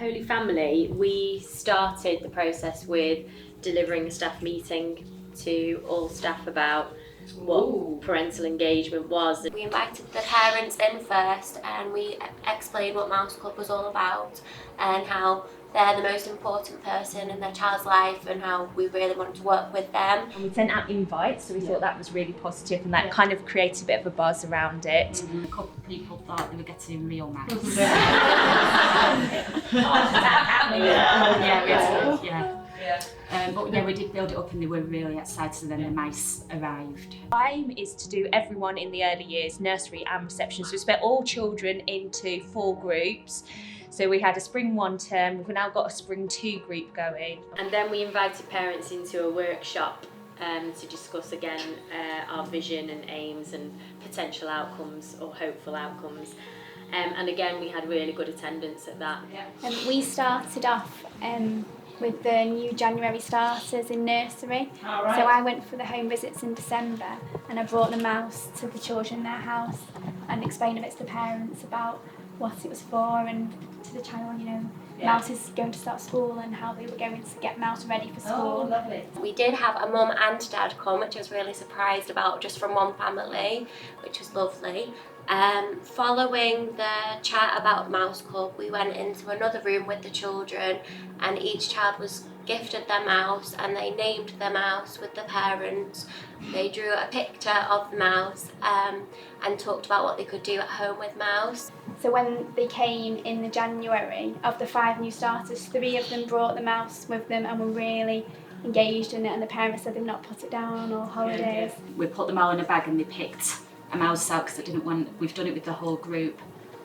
Holy Family, we started the process with delivering a staff meeting to all staff about what parental engagement was. We invited the parents in first and we explained what Mouse Club was all about and how they're the most important person in their child's life and how we really wanted to work with them. And we sent out invites, so we thought that was really positive and that kind of created a bit of a buzz around it. Mm-hmm. A couple of people thought they were getting real mouse. But yeah, we did build it up and they were really excited and then the mice arrived. Our aim is to do everyone in the early years, nursery and reception. So we split all children into 4 groups. So we had a spring 1 term, we've now got a spring 2 group going. And then we invited parents into a workshop to discuss again our vision and aims and potential outcomes or hopeful outcomes. And again, we had really good attendance at that. We started off with the new January starters in nursery. So I went for the home visits in December and I brought the mouse to the children in their house and explained a bit to the parents about what it was for and to the child, Mouse is going to start school and how they were going to get Mouse ready for school. Oh, lovely. We did have a mum and dad come, which I was really surprised about, just from one family, which was lovely. Following the chat about Mouse Club, we went into another room with the children and each child was gifted their mouse and they named their mouse with the parents. They drew a picture of the mouse and talked about what they could do at home with Mouse. So when they came in the January, of the 5 new starters, 3 of them brought the mouse with them and were really engaged in it, and the parents said they've not put it down on all holidays. We put them all in a bag and they picked a mouse out because I didn't want, we've done it with the whole group.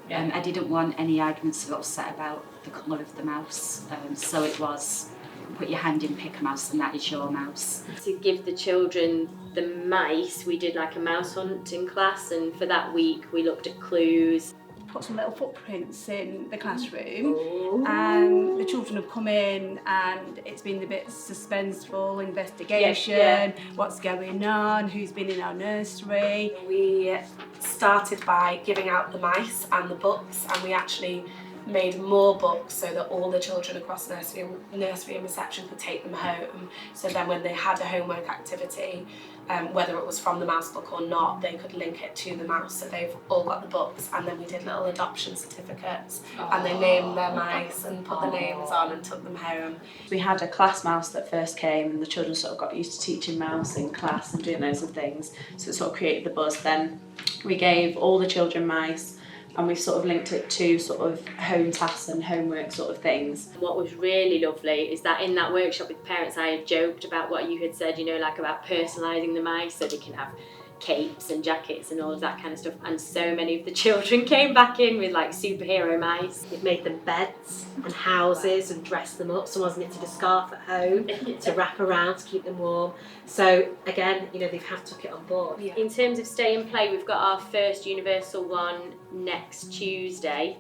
I didn't want any arguments to get upset about the colour of the mouse. So it was, put your hand in, pick a mouse and that is your mouse. To give the children the mice, we did like a mouse hunt in class, and for that week we looked at clues. Put some little footprints in the classroom and the children have come in and it's been a bit suspenseful investigation, what's going on, who's been in our nursery. We started by giving out the mice and the books, and we actually made more books so that all the children across nursery and reception could take them home. So then when they had a homework activity, whether it was from the mouse book or not, they could link it to the mouse. So they've all got the books, and then we did little adoption certificates and they named their mice and put the names on and took them home. We had a class mouse that first came and the children sort of got used to teaching mouse in class and doing loads of things, so it sort of created the buzz. Then we gave all the children mice and we've sort of linked it to sort of home tasks and homework sort of things. What was really lovely is that in that workshop with parents I had joked about what you had said, like about personalising the mice so they can have capes and jackets and all of that kind of stuff, and so many of the children came back in with like superhero mice. We've made them beds and houses and dressed them up. Someone's knitted a scarf at home to wrap around to keep them warm. So again, they have took it on board. In terms of stay and play, we've got our first universal one next Tuesday,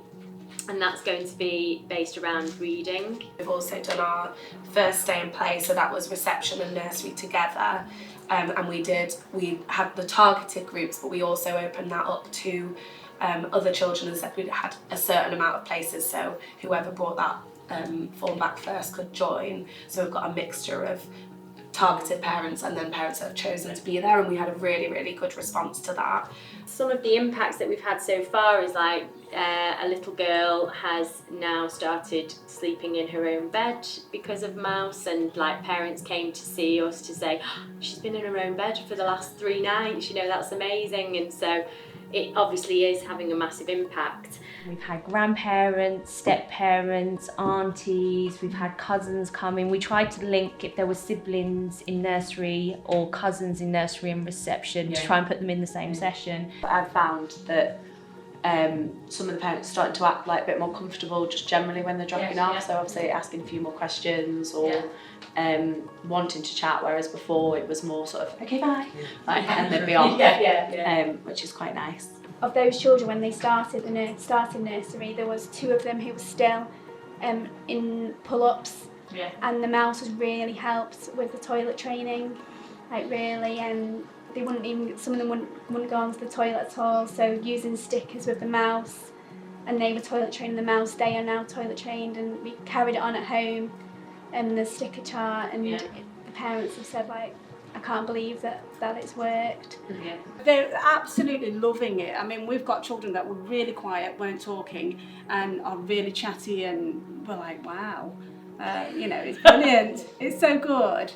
and that's going to be based around reading. We've also done our first stay and play, so that was reception and nursery together. And we had the targeted groups, but we also opened that up to other children and said we had a certain amount of places, so whoever brought that form back first could join. So we've got a mixture of targeted parents and then parents that have chosen to be there, and we had a really, really good response to that. Some of the impacts that we've had so far is like a little girl has now started sleeping in her own bed because of Mouse, and like parents came to see us to say, she's been in her own bed for the last 3 nights, that's amazing. And so it obviously is having a massive impact. We've had grandparents, step-parents, aunties, we've had cousins coming. We tried to link if there were siblings in nursery or cousins in nursery and reception to try and put them in the same session. I've found that some of the parents are starting to act like a bit more comfortable just generally when they're dropping off, so obviously asking a few more questions or wanting to chat, whereas before it was more sort of, okay, bye, and they'd be off, which is quite nice. Of those children, when they started nursery, there was 2 of them who were still in pull-ups, and the mouse has really helped with the toilet training, like really, they wouldn't even, some of them wouldn't go onto the toilet at all, so using stickers with the mouse and they were toilet trained the mouse. They are now toilet trained, and we carried it on at home, and the sticker chart, and the parents have said like, I can't believe that it's worked. Yeah. They're absolutely loving it. I mean, we've got children that were really quiet, weren't talking, and are really chatty, and we're like, wow, you know, it's brilliant. It's so good.